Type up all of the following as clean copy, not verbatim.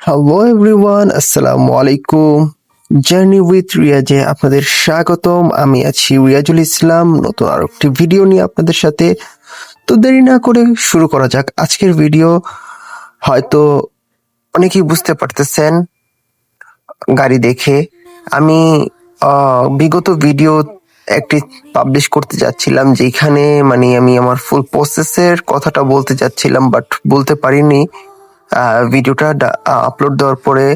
Hello everyone, আসসালামু আলাইকুম। Journey with রিয়াজে আপনাদের স্বাগতম। আমি আছি রিয়াজুল ইসলাম, নতুন আরো একটি ভিডিও নিয়ে আপনাদের সাথে। তো দেরি না করে শুরু করা যাক আজকের ভিডিও। হয়তো অনেকেই বুঝতে পারতেছেন গাড়ি দেখে আমি বিগত ভিডিও একটি পাবলিশ করতে যাচ্ছিলাম, যেখানে আমি আমার ফুল প্রসেসের কথাটা বলতে যাচ্ছিলাম, বাট বলতে পারিনি। ভিডিওটা আপলোড দেওয়ার পরে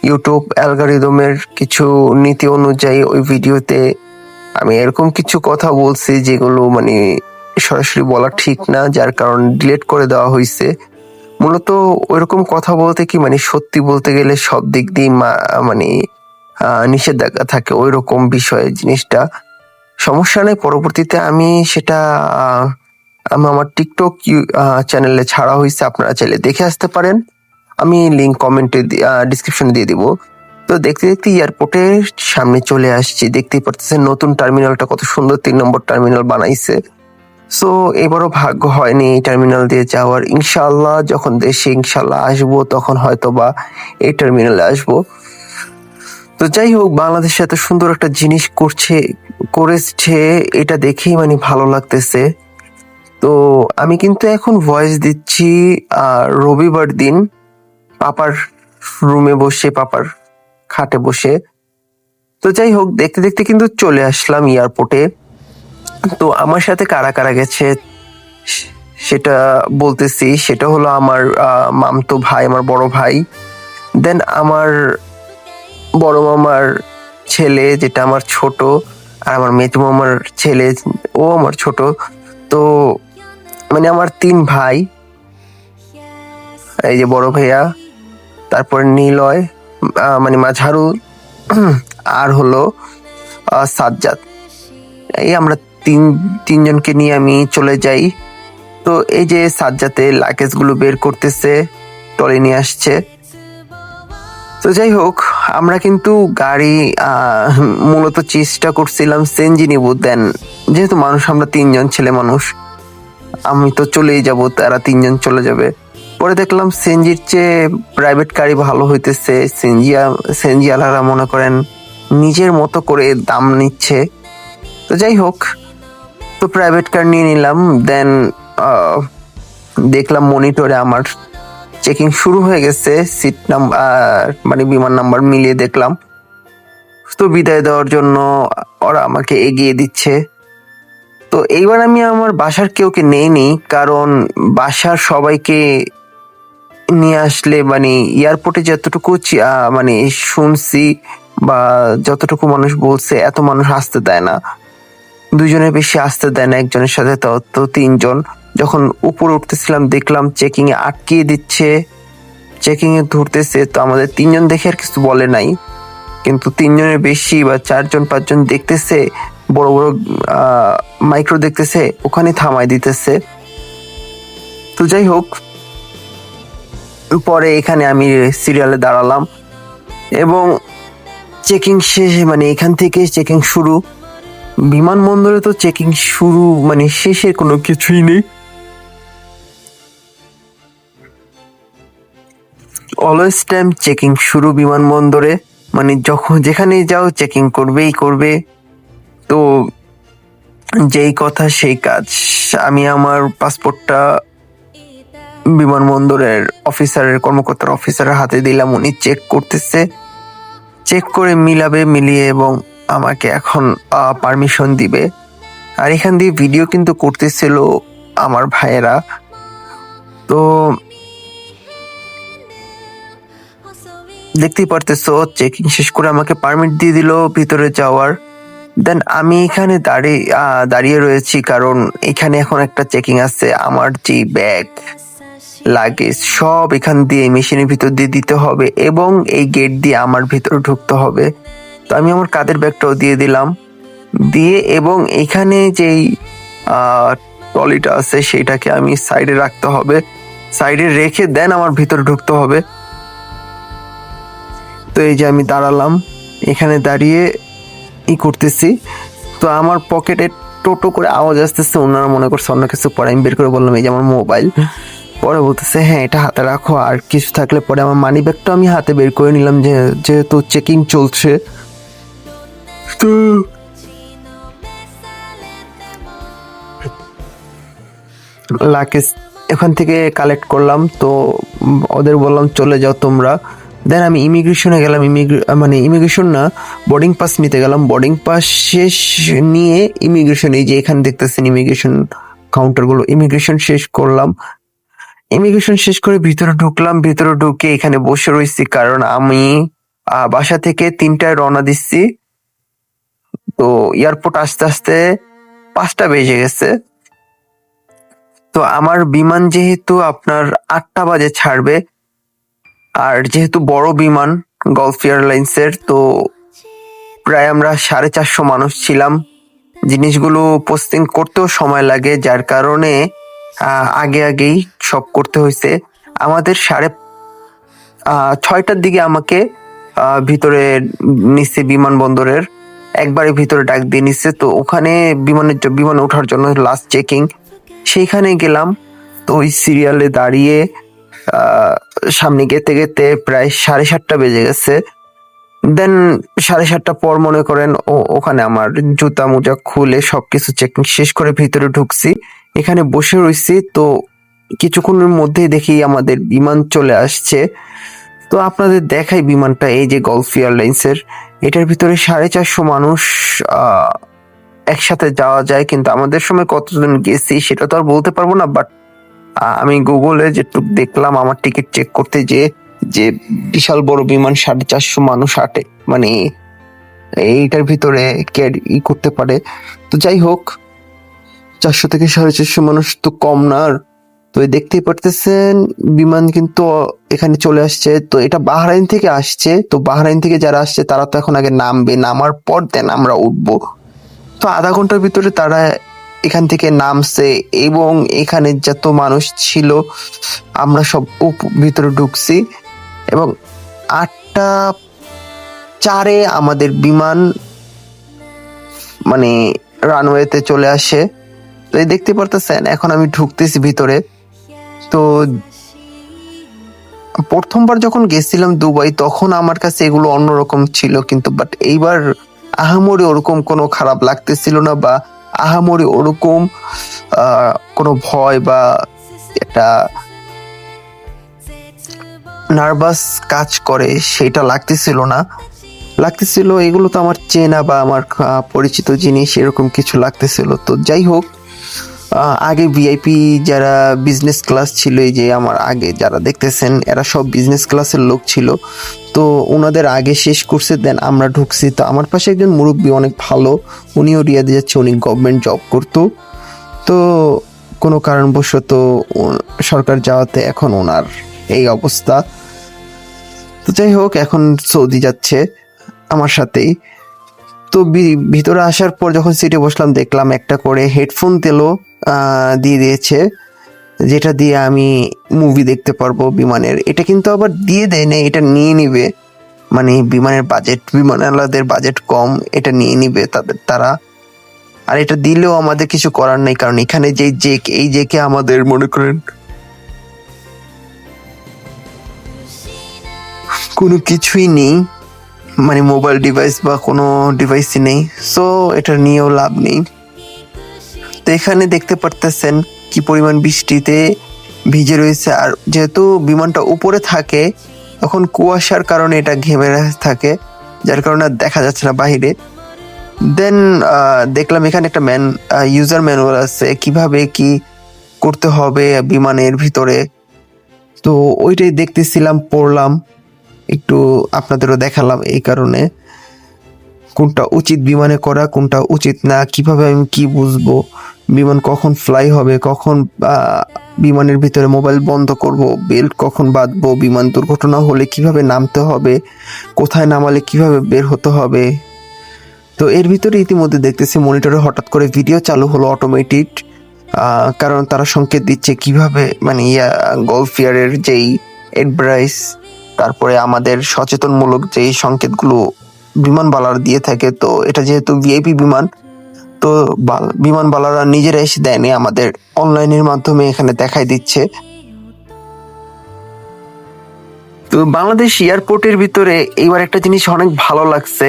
ইউটিউব অ্যালগরিদমের কিছু নীতি অনুযায়ী ওই ভিডিওতে আমি এরকম কিছু কথা বলছি যেগুলো সরাসরি বলা ঠিক না, যার কারণ ডিলিট করে দেওয়া হয়েছে। মূলত ওইরকম কথা বলতে কি সত্যি বলতে গেলে সব দিক দিয়ে নিষেধাজ্ঞা থাকে, ওই রকম বিষয় জিনিসটা। সমস্যা নেই, পরবর্তীতে আমি সেটা আমি আমার টিকটক চ্যানেলে ছাড়া হয়েছে, আপনারা চাইলে দেখে আসতে পারেন। আমি লিঙ্ক কমেন্টে ডিসক্রিপশনে দিয়ে দিব। তো দেখতে দেখতে এয়ারপোর্টের সামনে চলে আসছি। দেখতেই পারতেছেন নতুন টার্মিনালটা কত সুন্দর, 3 নম্বর টার্মিনাল বানাইছে। সো এবারও ভাগ্য হয়নি এই টার্মিনাল দিয়ে যাওয়ার। ইনশাআল্লাহ যখন দেশে ইনশাআল্লাহ আসবো তখন হয়তো বা এই টার্মিনালে আসবো। তো যাই হোক, বাংলাদেশে এত সুন্দর একটা জিনিস করেছে, এটা দেখেই ভালো লাগতেছে। তো আমি কিন্তু এখন ভয়েস দিচ্ছি রবিবার দিন পাপার রুমে বসে, পাপার খাটে বসে। তো যাই হোক, দেখতে দেখতে কিন্তু চলে আসলাম এয়ারপোর্টে। তো আমার সাথে কারা কারা গেছে সেটা বলতেছি। সেটা হলো আমার মামতো ভাই, আমার বড় ভাই, দেন আমার বড় মামার ছেলে যেটা আমার ছোট, আর আমার মেজো মামার ছেলে, ও আমার ছোট। তো আমার 3 ভাই, এই যে বড় ভাইয়া, তারপর নিলয় মাঝারু, আর হলো সাজ্জাদ। এই আমরা তিনজনকে নিয়ে আমি চলে যাই। তো এই যে সাজ্জাতে লাগেজ গুলো বের করতেছে, ট্রলি নিয়ে আসছে। তো যাই হোক, আমরা কিন্তু গাড়ি মূলত চেষ্টা করছিলাম সিএনজি নিব। দেন যেহেতু মানুষ আমরা 3জন ছেলে মানুষ, আমি তো চলেই যাব, তারা 3জন চলে যাবে। পরে দেখলাম সিএনজির চেয়ে প্রাইভেট গাড়ি ভালো হইতেছে। সিএনজি আলারা মনে করেন নিজের মতো করে দাম নিচ্ছে। তো যাই হোক, তো প্রাইভেট কার নিয়ে নিলাম। দেন দেখলাম মনিটরে আমার চেকিং শুরু হয়ে গেছে। সিট নাম্বার বিমান নাম্বার মিলিয়ে দেখলাম। তো বিদায় দেওয়ার জন্য ওরা আমাকে এগিয়ে দিচ্ছে। তো এইবার আমি আমার বাসার কেউকে নেইনি, কারণ বাসার সবাইকে নিয়ে আসলে এয়ারপোর্টে যতটুকু শুনছি বা যতটুকু মানুষ বলছে, এত মানুষ আসতে দেয় না, 2জনের বেশি আসতে দেয় না একজনের সাথে। তো 3জন যখন উপরে উঠতেছিলাম দেখলাম চেকিং এ আটকিয়ে দিচ্ছে, চেকিং এ ধরতেছে। তো আমাদের 3জন দেখে আর কিছু বলে নাই, কিন্তু 3জনের বেশি বা 4-5জন দেখতেছে, বড় বড় মাইক্রো দেখতেছে, ওখানে থামাই দিতেছে। তো যাই হোক, পরে এখানে আমি সিরিয়ালে দাঁড়ালাম এবং চেকিং শেষ, এখান থেকে চেকিং শুরু। বিমানবন্দরে তো চেকিং শুরু শেষের কোনো কিছুই নেই। অলওয়েজ টাইম চেকিং শুরু বিমানবন্দরে, যখন যেখানে যাও চেকিং করবেই করবে। তো যেই কথা সেই কাজ। আমি আমার পাসপোর্টটা বিমানবন্দরের কর্মকর্তার অফিসারের হাতে দিলাম। উনি চেক করতেছে, চেক করে মিলিয়ে এবং আমাকে এখন পারমিশন দিবে। আর এখান দিয়ে ভিডিও কিন্তু করতেছিল আমার ভাইয়েরা। তো দেখতেই পারতেছো, চেকিং শেষ করে আমাকে পারমিট দিয়ে দিল ভিতরে যাওয়ার। দেন আমি এখানে দাঁড়িয়ে রয়েছি, কারণ এখানে এখন একটা চেকিং আছে। আমার যে ব্যাগ লাগেজ সব এখান দিয়ে মেশিনের ভিতর দিয়ে দিতে হবে এবং এই গেট দিয়ে আমার ভিতরে ঢুকতে হবে। তো আমি আমার কাঁধের ব্যাগটাও দিয়ে দিলাম, দিয়ে এবং এখানে যেই ট্রলিটা আছে সেটাকে আমি সাইডে রাখতে হবে, সাইডে রেখে দেন আমার ভিতরে ঢুকতে হবে। তো এই যে আমি দাঁড়ালাম, এখানে দাঁড়িয়ে করতেছি। তো আমার পকেটে টোটো করে আওয়াজ আসতেছে, ওনারা মনে করছে অন্য কিছু পরে। আমি বের করে বললাম এই যে আমার মোবাইল। পরে বলতেছে হ্যাঁ এটা হাতে রাখো, আর কিছু থাকলে পরে আমার মানি ব্যাগটা আমি হাতে বের করে নিলাম, যেহেতু চেকিং চলছে। তো লাগেজ এখান থেকে কালেক্ট করলাম, তো ওদের বললাম চলে যাও তোমরা। দেন আমি ইমিগ্রেশনে গেলাম, ইমিগ্রেশন না, বোর্ডিং পাস নিতে গেলাম। বোর্ডিং পাস শেষ নিয়ে ইমিগ্রেশন, এই যে এখানে দেখতেছেন ইমিগ্রেশন কাউন্টারগুলো, ইমিগ্রেশন শেষ করলাম। ইমিগ্রেশন শেষ করে ভিতরে ঢুকলাম, ভিতরে ঢুকে এখানে বসে রয়েছি, কারণ আমি বাসা থেকে 3টায় রওনা দিচ্ছি। তো এয়ারপোর্ট আসতে আসতে 5টা বেজে গেছে। তো আমার বিমান যেহেতু আপনার 8টা বাজে ছাড়বে, আর যেহেতু বড় বিমান গলফ এয়ারলাইন্সের, তো প্রায় আমরা 450 মানুষ ছিলাম। জিনিসগুলো পোস্টিং করতেও সময় লাগে, যার কারণে আগেই সব করতে হয়েছে। আমাদের 6টার দিকে আমাকে ভিতরে নিচ্ছে বিমানবন্দরের, একবারে ভিতরে ডাক দিয়ে নিচ্ছে। তো ওখানে বিমানে ওঠার জন্য লাস্ট চেকিং, সেইখানে গেলাম। তো ওই সিরিয়ালে দাঁড়িয়ে সামনে গেতে গেতে প্রায় 7:30 বেজে গেছে। দেন 7:30 পর মনে করেন ওখানে আমার জুতা মোজা খুলে সবকিছু চেকিং শেষ করে ভিতরে ঢুকছি, এখানে বসে রয়েছি। তো কিছুক্ষণের মধ্যেই দেখি আমাদের বিমান চলে আসছে। তো আপনাদের দেখাই বিমানটা, এই যে গলফ এয়ারলাইন্সের, এটার ভিতরে 450 মানুষ একসাথে যাওয়া যায়, কিন্তু আমাদের সময় কতজন গেছি সেটা তো আর বলতে পারবো না। বাট আমি গুগলে যেটুকু দেখলাম আমার টিকিট চেক করতে, যে বিশাল বড় বিমান 450 মানুষ আটে, মানে এইটার ভিতরে ই করতে পারে। তো যাই হোক, 400 থেকে 450 মানুষ তো কম না। আর তো দেখতেই পারতেছেন বিমান কিন্তু এখানে চলে আসছে। তো এটা বাহরাইন থেকে আসছে। তো বাহরাইন থেকে যারা আসছে তারা তো এখন আগে নামবে, নামার পর দেন আমরা উঠবো। তো আধা ঘন্টার ভিতরে তারা এখান থেকে নামছে, এবং এখানে যত মানুষ ছিল আমরা সব ভিতরে ঢুকছি, এবং 8টা 4-এ আমাদের বিমান মানে রানওয়েতে চলে আসে। তো এই দেখতে পারতেছেন এখন আমি ঢুকতেছি ভিতরে। তো প্রথমবার যখন গেছিলাম দুবাই, তখন আমার কাছে এগুলো অন্যরকম ছিল, কিন্তু বাট এইবার আহামরি ওরকম কোনো খারাপ লাগতেছিল না, বা আহামরি ওরকম কোনো ভয় বা একটা নার্ভাস কাজ করে সেটা লাগতেছিল না। লাগতেছিল এগুলো তো আমার চেনা বা আমার পরিচিত জিনিস, এরকম কিছু লাগতেছিল। তো যাই হোক, আগে ভিআইপি যারা বিজনেস ক্লাস ছিল, এই যে আমার আগে যারা দেখতেছেন এরা সব বিজনেস ক্লাসের লোক ছিল। তো ওনাদের আগে শেষ করছে, দেন আমরা ঢুকছি। তো আমার পাশে একজন মুরব্বী অনেক ভালো, উনিও রিয়াদে যাচ্ছে, উনি গভর্নমেন্ট জব করতো। তো কোনো কারণবশত সরকার যাওয়াতে এখন ওনার এই অবস্থা। তো যাই হোক, এখন সৌদি যাচ্ছে আমার সাথেই। তো ভিতরে আসার পর যখন সিটে বসলাম, দেখলাম একটা করে হেডফোন দিয়ে দিয়েছে, যেটা দিয়ে আমি মুভি দেখতে পারবো বিমানের। এটা কিন্তু আবার দিয়ে দেয় না, এটা নিয়ে নিবে, মানে বিমানের বাজেট, বিমানওয়ালাদের বাজেট কম, এটা নিয়ে নিবে তারা। আর এটা দিলেও আমাদের কিছু করার নেই, কারণ এখানে যে এই জেকে আমাদের মনে করেন কোনো কিছুই নেই, মানে মোবাইল ডিভাইস বা কোনো ডিভাইসই নেই। সো এটা নিয়েও লাভ নেই। তো এখানে দেখতে পারতেছেন কি পরিমাণ বৃষ্টিতে ভিজে রয়েছে। আর যেহেতু বিমানটা উপরে থাকে, তখন কুয়াশার কারণে এটা ঘেমে থাকে, যার কারণে দেখা যাচ্ছে না বাহিরে। দেন দেখলাম এখানে একটা ইউজার ম্যানুয়াল আছে, কিভাবে কি করতে হবে বিমানের ভিতরে। তো ওইটাই দেখতেছিলাম, পড়লাম, একটু আপনাদেরও দেখালাম। এই কারণে কোনটা উচিত বিমানে করা, কোনটা উচিত না, কিভাবে আমি কি বুঝবো বিমান কখন ফ্লাই হবে, কখন বিমানের ভিতরে মোবাইল বন্ধ করব, বেল্ট কখন বাঁধবো, বিমান দুর্ঘটনা হলে কিভাবে নামতে হবে, কোথায় নামালে কিভাবে বের হতে হবে। তো এর ভিতরে ইতিমধ্যে দেখতেছি মনিটরে হঠাৎ করে ভিডিও চালু হলো অটোমেটিক, কারণ তারা সংকেত দিচ্ছে কিভাবে, মানে গলফ এয়ারের যেই অ্যাডভাইস, তারপরে আমাদের সচেতনমূলক যেই সংকেতগুলো বিমানবালারা দিয়ে থাকে। তো এটা যেহেতু ভিআইপি বিমান, তো বিমানবালারা নিজেরা এসে দেয়নি, আমাদের অনলাইনের মাধ্যমে এখানে দেখাই দিচ্ছে। তো বাংলাদেশ এয়ারপোর্টের ভিতরে এইবার একটা জিনিস অনেক ভালো লাগছে,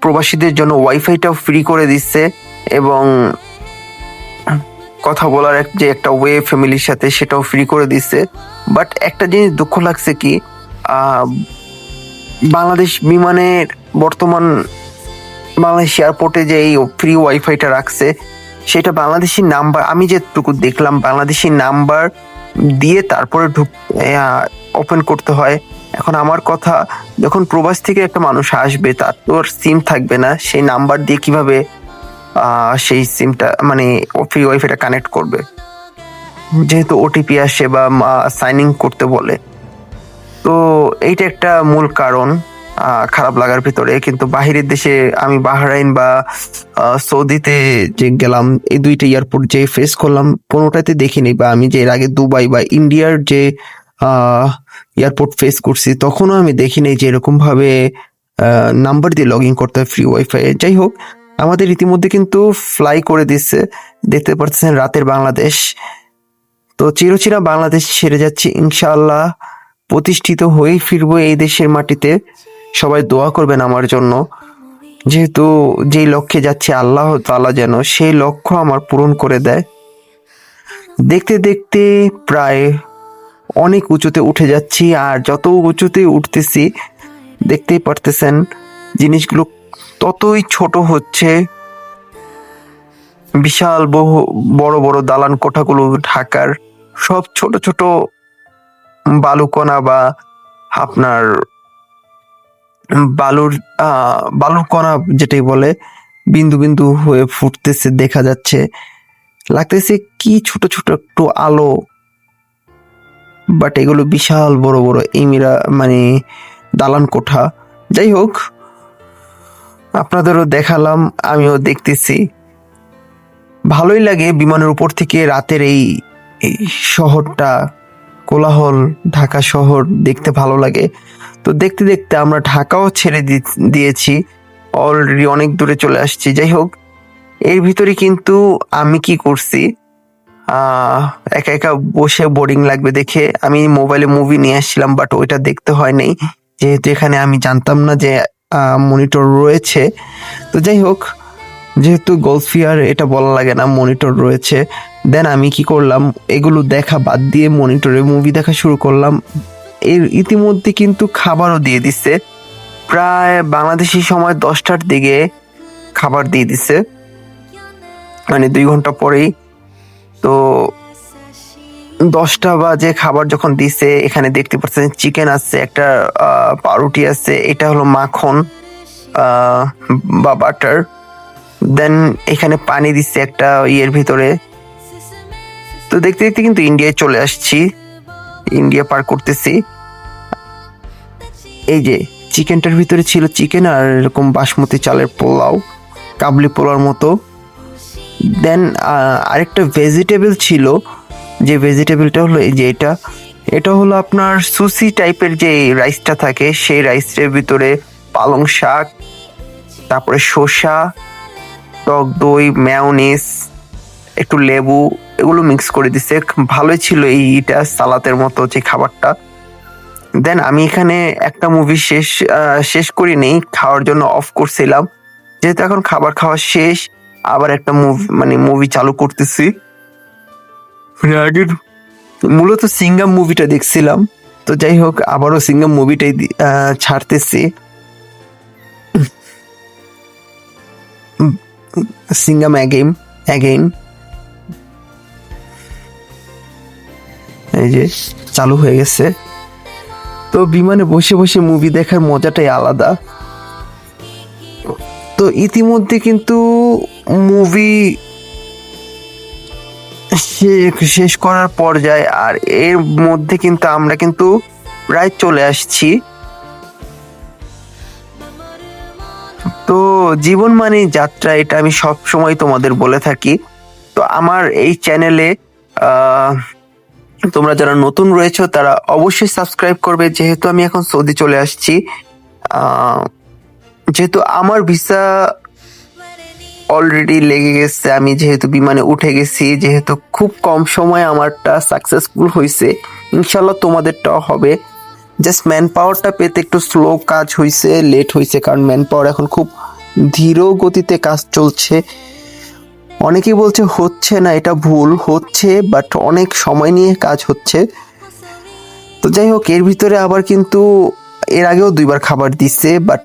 প্রবাসীদের জন্য ওয়াইফাইটাও ফ্রি করে দিচ্ছে এবং কথা বলার যে একটা ওয়ে ফ্যামিলির সাথে সেটাও ফ্রি করে দিচ্ছে। বাট একটা জিনিস দুঃখ লাগছে কি, আহ, বাংলাদেশ বিমানের বর্তমান বাংলাদেশ এয়ারপোর্টে যে এই ফ্রি ওয়াইফাইটা রাখছে সেটা বাংলাদেশি নাম্বার, আমি যেটুকু দেখলাম বাংলাদেশি নাম্বার দিয়ে তারপরে ওপেন করতে হয়। এখন আমার কথা, যখন প্রবাস থেকে একটা মানুষ আসবে তার তো আর সিম থাকবে না, সেই নাম্বার দিয়ে কিভাবে সেই সিমটা মানে ফ্রি ওয়াইফাইটা কানেক্ট করবে, যেহেতু ওটিপি আসে বা সাইন ইন করতে বলে। তো এইটা একটা মূল কারণ খারাপ লাগার ভিতরে। কিন্তু বাহিরের দেশে আমি বাহরাইন বা সৌদিতে যে গেলাম, এই দুইটা এয়ারপোর্ট যে ফেস করলাম কোনোটাতে দেখিনি, বা আমি যে এর আগে দুবাই বা ইন্ডিয়ার যে এয়ারপোর্ট ফেস করছি তখনও আমি দেখিনি যে এরকম ভাবে নাম্বার দিয়ে লগ ইন করতে হয় ফ্রি ওয়াইফাই। যাই হোক, আমাদের ইতিমধ্যে কিন্তু ফ্লাই করে দিচ্ছে, দেখতে পাচ্ছেন রাতের বাংলাদেশ। তো চিরচিরা বাংলাদেশ ছেড়ে যাচ্ছি ইনশাআল্লাহ, প্রতিষ্ঠিত হয়েই ফিরবো এই দেশের মাটিতে। সবাই দোয়া করবেন আমার জন্য, যেহেতু যেই লক্ষ্যে যাচ্ছে আল্লাহ তাআলা যেন সেই লক্ষ্য আমার পূরণ করে দেয়। দেখতে দেখতে প্রায় অনেক উঁচুতে উঠে যাচ্ছি, আর যত উঁচুতে উঠতেছি দেখতেই পারতেছেন জিনিসগুলো ততই ছোট হচ্ছে। বিশাল বড় বড় দালান কোঠাগুলো ঢাকার সব ছোট ছোট বালুকণা বা আপনার বালুর কণা যেটাই বলে বিন্দু বিন্দু হয়ে ফুটতেছে, দেখা যাচ্ছে, লাগতেছে কি ছোট ছোট একটু আলো, বাট এগুলো বিশাল বড় বড় ইমিরা মানে দালান কোঠা। যাই হোক, আপনাদেরও দেখালাম, আমিও দেখতেছি, ভালোই লাগে বিমানের উপর থেকে রাতের এই শহরটা, কোলাহল ঢাকা শহর দেখতে ভালো লাগে। তো দেখতে দেখতে আমরা ঢাকাও ছেড়ে দিয়েছি, অলরেডি অনেক দূরে চলে আসছি। যাই হোক, এর ভিতরে কিন্তু আমি কি করছি, একা একা বসে বোরিং লাগবে দেখে আমি মোবাইলে মুভি নিয়ে আসছিলাম, বাট ওইটা দেখতে হয় নাই, যেহেতু এখানে আমি জানতাম না যে মনিটর রয়েছে। তো যাই হোক, যেহেতু গলফিয়ার এটা বলা লাগে না, মনিটর রয়েছে। দেন আমি কি করলাম, এগুলো দেখা বাদ দিয়ে মনিটরে মুভি দেখা শুরু করলাম। এর ইতিমধ্যে কিন্তু খাবারও দিয়ে দিচ্ছে, প্রায় বাংলাদেশি সময় 10টার দিকে খাবার দিয়ে দিছে, মানে 2 ঘন্টা পরেই। তো 10টা বাজে খাবার যখন দিছে, এখানে দেখতে পাচ্ছেন চিকেন আছে, একটা পাউরুটি আছে, এটা হলো মাখন বা বাটার। দেন এখানে পানি দিচ্ছে একটা ইয়ের ভিতরে। তো দেখতে দেখতে কিন্তু ইন্ডিয়ায় চলে আসছি, ইন্ডিয়া পার করতেছি। এই যে চিকেনটার ভিতরে ছিল চিকেন আর এরকম বাসমতি চালের পোলাও, কাবলি পোলাওর মতো। দেন আরেকটা ভেজিটেবল ছিল, যে ভেজিটেবলটা হলো এই যে এটা হলো আপনার সুসি টাইপের যে রাইসটা থাকে, সেই রাইসের ভিতরে পালং শাক, তারপরে শসা, টক দই, মেয়োনিজ, একটু লেবু, এগুলো মিক্স করে দিছে। ভালোই ছিল এইটা, সালাতের মতো যে খাবারটা। দেন আমি এখানে একটা মুভি শেষ করি নেই, খাওয়ার জন্য অফ করছিলাম, যেহেতু এখন খাবার খাওয়া শেষ আবার একটা মুভি চালু করতেছি। আগের মূলত সিঙ্গাম মুভিটা দেখছিলাম, তো যাই হোক আবারও সিঙ্গাম মুভিটাই ছাড়তেছি। সিঙ্গাম অ্যাগেইন এই যে চালু হয়ে গেছে। তো বিমানে বসে বসে মুভি দেখার মজাটাই আলাদা। তো ইতিমধ্যে কিন্তু মুভি শেষ করার পর্যায়ে, আর এর মধ্যে কিন্তু আমরা কিন্তু প্রায় চলে আসছি। তো জীবন মানে যাত্রা, এটা আমি সব সময় তোমাদের বলে থাকি। তো আমার এই চ্যানেলে তোমরা যারা নতুন রয়েছো তারা অবশ্যই সাবস্ক্রাইব করবে, যেহেতু আমি এখন সৌদি চলে আসছি। যেহেতু আমার ভিসা অলরেডি লেগে গেছে, আমি যেহেতু বিমানে উঠে গেছি, যেহেতু খুব কম সময় আমারটা সাকসেসফুল হয়েছে, ইনশাল্লাহ তোমাদেরটাও হবে। জাস্ট ম্যান পাওয়ারটা পেতে একটু স্লো কাজ হয়েছে, লেট হয়েছে, কারণ ম্যান পাওয়ার এখন খুব ধীর গতিতে কাজ চলছে। অনেকেই বলছে হচ্ছে না, এটা ভুল, হচ্ছে বাট অনেক সময় নিয়ে কাজ হচ্ছে। তো যাই হোক, এর ভিতরে আবার কিন্তু এর আগেও 2বার খাবার দিচ্ছে, বাট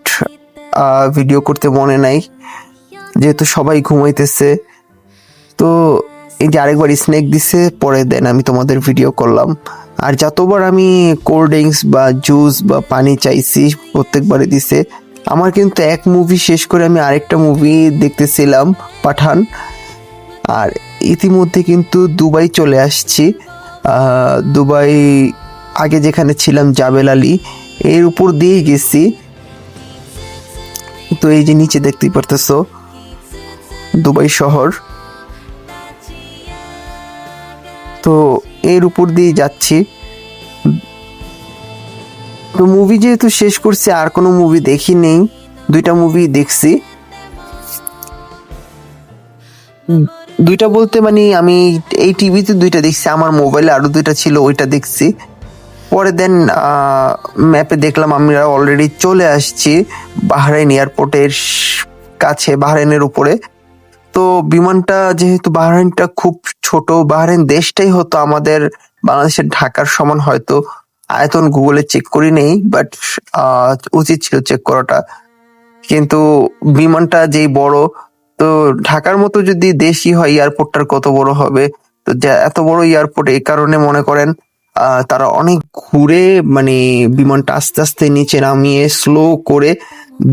ভিডিও করতে মনে নাই যেহেতু সবাই ঘুমাইতেছে। তো এই যে আরেকবার স্ন্যাক দিছে, পরে দেন আমি তোমাদের ভিডিও করলাম। আর যতবার আমি কোল্ড ড্রিঙ্কস বা জুস বা পানি চাইছি প্রত্যেকবারে দিছে। আমার কিন্তু এক মুভি শেষ করে আমি আরেকটা মুভি দেখতেছিলাম, পাঠান। আর ইতিমধ্যে কিন্তু দুবাই চলে আসছি। দুবাই আগে যেখানে ছিলাম জাবেল আলী, এর উপর দিয়েই গেছি। তো এই যে নিচে দেখতেই পারতেছো দুবাই শহর, তো এর উপর দিয়ে যাচ্ছি। তো মুভি যেহেতু শেষ করছি, আর কোনো মুভি দেখি নেই, 2টা মুভি দেখছি। 2টা বলতে মানে আমি এই টিভিতে 2টা দেখছি, আমার মোবাইলে আরো 2টা ছিল, ওইটা দেখছি। পরে দেন ম্যাপে দেখলাম আমরা অলরেডি চলে আসছি বাহরাইন এয়ারপোর্টের কাছে, বাহরাইনের উপরে। তো বিমানটা যেহেতু বাহরাইনটা খুব ছোট, বাহরাইন দেশটাই হতো আমাদের বাংলাদেশের ঢাকার সমান, হয়তো আয়তন গুগলে চেক করি নেই, বাট উচিত ছিল চেক করাটা। কিন্তু বিমানটা যেই বড়, তো ঢাকার মতো যদি দেশই হয়, এয়ারপোর্টটার কত বড় হবে। তো এত বড় এয়ারপোর্ট, এই কারণে মনে করেন তারা অনেক ঘুরে মানে বিমানটা আস্তে আস্তে নিচে নামিয়ে স্লো করে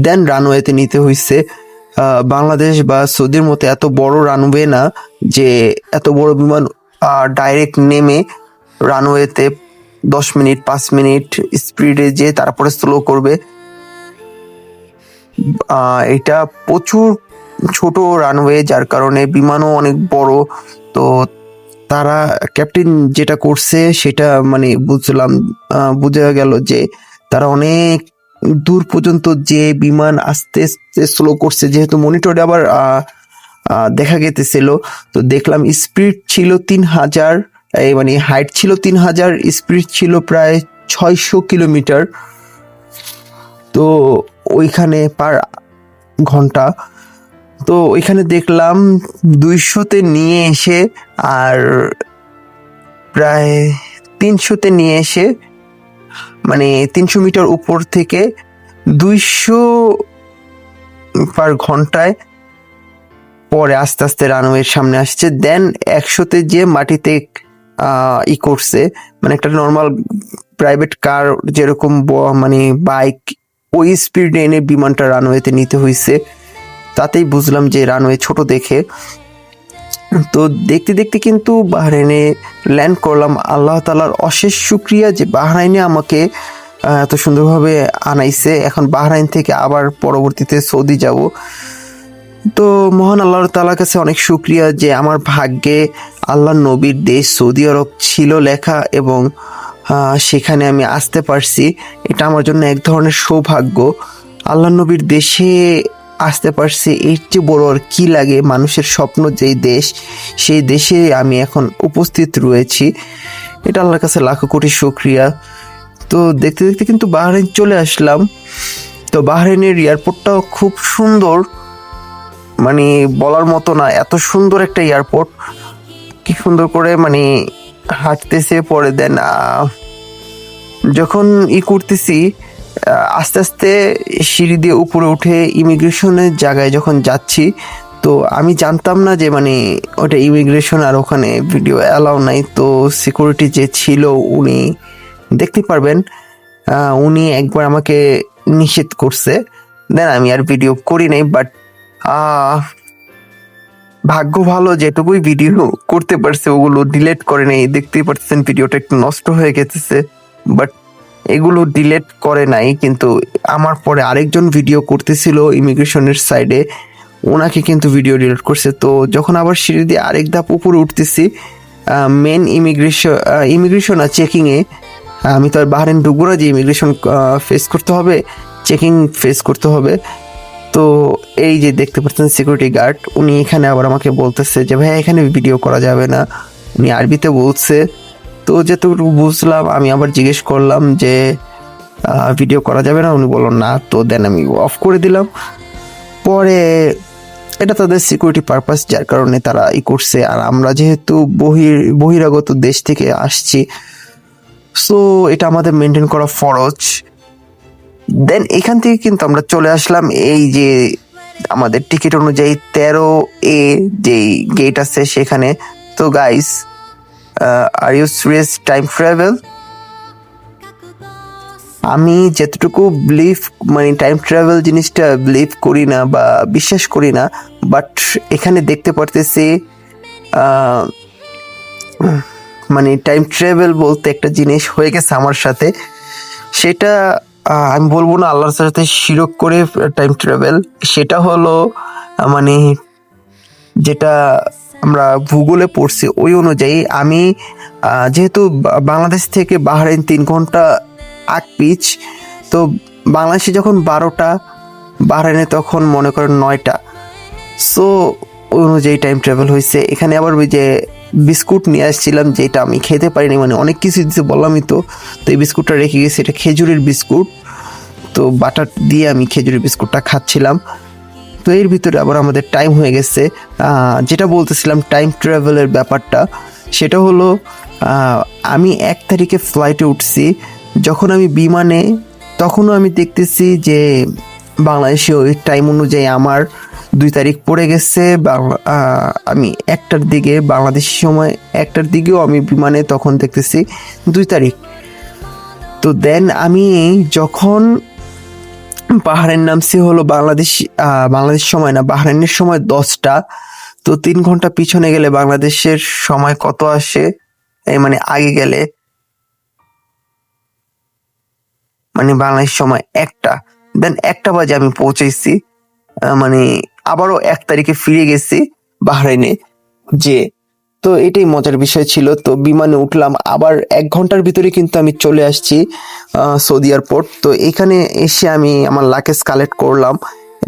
দেন রানওয়েতে নিতে হয়েছে। বাংলাদেশ বা সৌদির মতো এত বড় রানওয়ে না যে এত বড় বিমান ডাইরেক্ট নেমে রানওয়েতে 10 মিনিট 5 মিনিট স্পিডে যে তারপরে স্লো করবে। এটা প্রচুর ছোট রানওয়ে, যার কারণে বিমানও অনেক বড়। তো তারা ক্যাপ্টেন যেটা করছে সেটা মানে বোঝা গেল যে তারা অনেক দূর পর্যন্ত যে বিমান আস্তে আস্তে স্লো করছে, যেহেতু মনিটরে আবার দেখা গেতেছিল। তো দেখলাম স্পিড ছিল 3000, মানে হাইট ছিল 3000, স্পিড ছিল প্রায় 600 কিলোমিটার। তো ওইখানে পার ঘন্টা। তো ওইখানে দেখলাম 200-তে নিয়ে এসে আর প্রায় 300-তে নিয়ে এসে, মানে 300 মিটার উপর থেকে 200 পার ঘন্টায় পরে আস্তে আস্তে রানওয়ের সামনে আসছে। দেন 100-তে যে মাটিতে করছে, মানে একটা নর্মাল প্রাইভেট কার যেরকম মানে বাইক, ওই স্পিডে এনে বিমানটা রানওয়েতে নিতে হয়েছে। তাতেই বুঝলাম যে রানওয়ে ছোট দেখে। তো দেখতে দেখতে কিন্তু বাহরাইনে ল্যান্ড করলাম। আল্লাহ তাআলার অশেষ শুকরিয়া যে বাহরাইনে আমাকে এত সুন্দরভাবে আনাইছে। এখন বাহরাইন থেকে আবার পরবর্তীতে সৌদি যাব। তো মহান আল্লাহ তাআলার কাছে অনেক শুকরিয়া যে আমার ভাগ্যে আল্লাহ নবীর দেশ সৌদি আরব ছিল লেখা, এবং সেখানে আমি আসতে পারছি। এটা আমার জন্য এক ধরনের সৌভাগ্য। আল্লাহ নবীর দেশে আসতে পারছি, এর চেয়ে বড় আর কি লাগে। মানুষের স্বপ্ন যেই দেশ, সেই দেশে আমি এখন উপস্থিত রয়েছি। এটা আল্লাহর কাছে লাখো কোটি শুকরিয়া। তো দেখতে দেখতে কিন্তু বাহরাইন চলে আসলাম। তো বাহরাইনের এয়ারপোর্টটাও খুব সুন্দর, মানে বলার মতো না, এত সুন্দর একটা এয়ারপোর্ট। কি সুন্দর করে মানে হাঁটতেছে। পরে দেন যখন করতেছি আস্তে আস্তে সিঁড়ি দিয়ে উপরে উঠে ইমিগ্রেশনের জায়গায় যখন যাচ্ছি, তো আমি জানতাম না যে মানে ওটা ইমিগ্রেশন আর ওখানে ভিডিও অ্যালাউ নাই। তো সিকিউরিটি যে ছিল উনি দেখতে পারবেন, উনি একবার আমাকে নিষেধ করছে, দেন আমি আর ভিডিও করি নাই। বাট ভাগ্য ভালো যেটুকুই ভিডিও করতে পারছে ওগুলো ডিলেট করে নাই। দেখতেই পারতেছেন ভিডিওটা একটু নষ্ট হয়ে গেছে, বাট এগুলো ডিলেট করে নাই। কিন্তু আমার পরে আরেকজন ভিডিও করতেছিল ইমিগ্রেশনের সাইডে, ওনাকে কিন্তু ভিডিও ডিলেট করছে। তো যখন আবার সিঁড়ি দিয়ে আরেক ধাপ উপরে উঠতেছি মেন ইমিগ্রেশন আর চেকিংয়ে, আমি তো আর বাহরাইন ঢুকবো না যে ইমিগ্রেশন ফেস করতে হবে, চেকিং ফেস করতে হবে। তো এই যে দেখতে পাচ্ছেন সিকিউরিটি গার্ড, উনি এখানে আবার আমাকে বলতেছে যে ভাই এখানে ভিডিও করা যাবে না, উনি আরবিতে বলছে। তো যেটুকু বুঝলাম আমি আবার জিজ্ঞেস করলাম যে ভিডিও করা যাবে না। উনি বলল না, তো দেন আমি অফ করে দিলাম। পরে এটা তাদের সিকিউরিটি পারপাস, যার কারণে তারা করছে। আর আমরা যেহেতু বহিরাগত দেশ থেকে আসছি, সো এটা আমাদের মেনটেন করা ফরজ। দেন এখান থেকে কিন্তু আমরা চলে আসলাম এই যে আমাদের টিকিট অনুযায়ী 13A যেই গেট আছে সেখানে। তো guys, are you serious time travel? আমি যেতটুকু বিলিভ, মানে টাইম ট্রাভেল জিনিসটা বিলিভ করি না বা বিশ্বাস করি না, বাট এখানে দেখতে পারতেছি মানে টাইম ট্রাভেল বলতে একটা জিনিস হয়ে গেছে আমার সাথে। সেটা আমি বলবো না আল্লাহর সাথে শিরক করে টাইম ট্রাভেল, সেটা হলো মানে যেটা আমরা ভূগোলে পড়ছি ওই অনুযায়ী আমি যেহেতু বাংলাদেশ থেকে বাহরাইন 3 ঘন্টা আগ পিচ, তো বাংলাদেশে যখন 12টা, বাহরাইনে তখন মনে করেন 9টা। সো ওই অনুযায়ী টাইম ট্রাভেল হয়েছে। এখানে আবার ওই যে বিস্কুট নিয়ে আসছিলাম, যেটা আমি খেতে পারিনি, মানে অনেক কিছু দিতে বললামই তো এই বিস্কুটটা রেখে গেছি। এটা খেজুরের বিস্কুট, তো বাটার দিয়ে আমি খেজুরের বিস্কুটটা খাচ্ছিলাম। তো এর ভিতরে আবার আমাদের টাইম হয়ে গেছে। যেটা বলতেছিলাম টাইম ট্রাভেলের ব্যাপারটা, সেটা হলো আমি 1 তারিখে ফ্লাইটে উঠছি। যখন আমি বিমানে, তখনও আমি দেখতেছি যে বাংলাদেশে ওই টাইম অনুযায়ী আমার 2 তারিখ পড়ে গেছে। আমি 1টার দিকে, বাংলাদেশি সময় 1টার দিকেও আমি বিমানে তখন দেখতেছি 2 তারিখ। তো দেন আমি যখন বাহরাইন নামছি হলো বাংলাদেশ সময় না, বাহরাইনের সময় 10টা। তো 3 ঘন্টা পিছনে গেলে বাংলাদেশের সময় কত আসে, মানে আগে গেলে মানে বাংলাদেশ সময় 1টা। দেন 1টা বাজে আমি পৌঁছেছি, মানে আবারও 1 তারিখে ফিরে গেছি বাহরাইনে যে। তো এটাই মজার বিষয় ছিল। তো বিমানে উঠলাম, আবার 1 ঘন্টার ভিতরে কিন্তু আমি চলে আসছি সৌদি এয়ারপোর্ট। তো এখানে এসে আমি আমার লাগেজ কালেক্ট করলাম,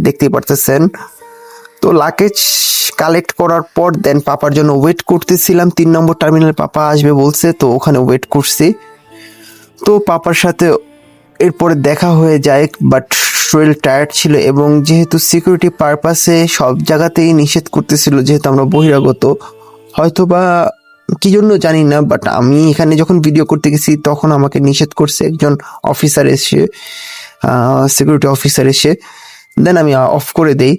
দেখতেই পারতেছেন। তো লাগেজ কালেক্ট করার পর দেন পাপার জন্য ওয়েট করতেছিলাম। 3 নম্বর টার্মিনালে পাপা আসবে বলছে, তো ওখানে ওয়েট করছি। তো পাপার সাথে এরপরে দেখা হয়ে যায়, বাট শরীর টায়ার্ড ছিল, এবং যেহেতু সিকিউরিটি পারপাসে সব জায়গাতেই নিষেধ করতেছিল, যেহেতু আমরা বহিরাগত, হয়তো বা কি জন্য জানি না, বাট আমি এখানে যখন ভিডিও করতে গেছি তখন আমাকে নিষেধ করছে একজন অফিসার এসে, সিকিউরিটি অফিসার এসে। দেন আমি অফ করে দেই।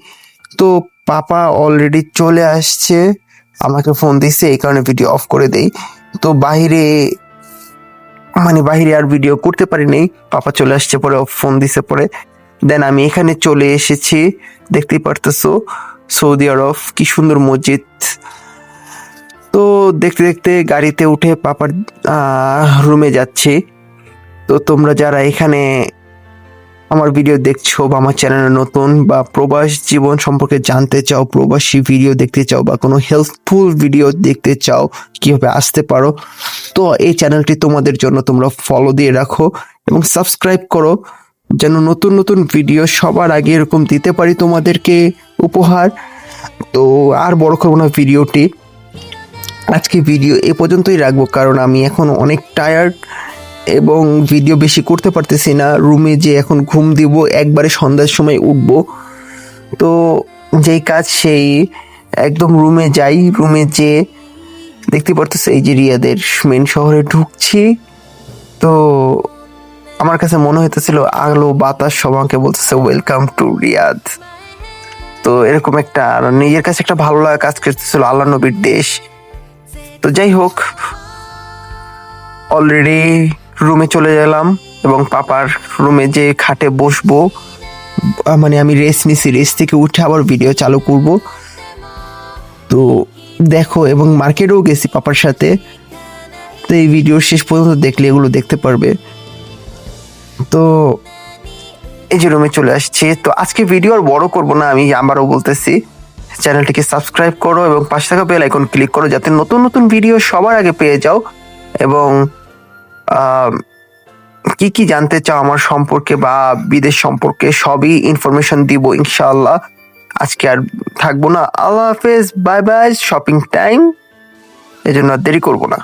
তো পাপা অলরেডি চলে আসছে, আমাকে ফোন দিচ্ছে, এই কারণে ভিডিও অফ করে দেই। তো বাহিরে আর ভিডিও করতে পারিনি, পাপা চলে আসছে পরে ফোন দিছে পরে। দেন আমি এখানে চলে এসেছি, দেখতেই পারতেছো সৌদি আরব কি সুন্দর মসজিদ। তো দেখতে দেখতে গাড়িতে উঠে পাপার রুমে যাচ্ছি। তো তোমরা যারা এখানে আমার ভিডিও দেখছো বা আমার চ্যানেলে নতুন, বা প্রবাস জীবন সম্পর্কে জানতে চাও, প্রবাসী ভিডিও দেখতে চাও, বা কোনো হেল্পফুল ভিডিও দেখতে চাও, কিভাবে আসতে পারো, তো এই চ্যানেলটি তোমাদের জন্য। তোমরা ফলো দিয়ে রাখো এবং সাবস্ক্রাইব করো, যেন নতুন নতুন ভিডিও সবার আগে এরকম দিতে পারি তোমাদেরকে উপহার। তো আর বড় করবো না ভিডিওটি, আজকে ভিডিও এ পর্যন্তই রাখবো, কারণ আমি এখন অনেক টায়ার্ড এবং ভিডিও বেশি করতে পারতেছি না। রুমে যে এখন ঘুম দিব, একবারে সন্ধ্যার সময় উঠবো। তো যেই কাজ সেই একদম রুমে যাই, রুমে যে দেখতে পারতেছে এই যে রিয়াদের মেন শহরে ঢুকছি। তো আমার কাছে মনে হইতেছিল আলো বাতাস সব আমাকে বলতেছে ওয়েলকাম টু রিয়াদ। তো এরকম একটা নিজের কাছে একটা ভালো লাগা কাজ করতেছিল, আল্লাহ নবীর দেশ। তো যাই হোক, অলরেডি রুমে চলে গেলাম এবং পাপার রুমে যে খাটে বসবো, মানে আমি রেস্ট নিছি, রেস্ট থেকে উঠে আবার ভিডিও চালু করব। তো দেখো, এবং মার্কেটেও গেছি পাপার সাথে। তো এই ভিডিও শেষ পর্যন্ত দেখলে এগুলো দেখতে পারবে। তো এই যে রুমে চলে আসছি। তো আজকে ভিডিও আর বড় করব না, আমি আবারও বলতেছি চ্যানেলটিকে সাবস্ক্রাইব করো এবং পাশে থাকা বেল আইকন ক্লিক করো, যাতে নতুন নতুন ভিডিও সবার আগে পেয়ে যাও। এবং কি কি জানতে চাও আমার সম্পর্কে বা বিদেশ সম্পর্কে, সবই ইনফরমেশন দিব ইনশাআল্লাহ। আজকে আর থাকবো না, আল্লাহ হাফেজ, বাই বাই, শপিং টাইম, এজন্য আর দেরি করবো না।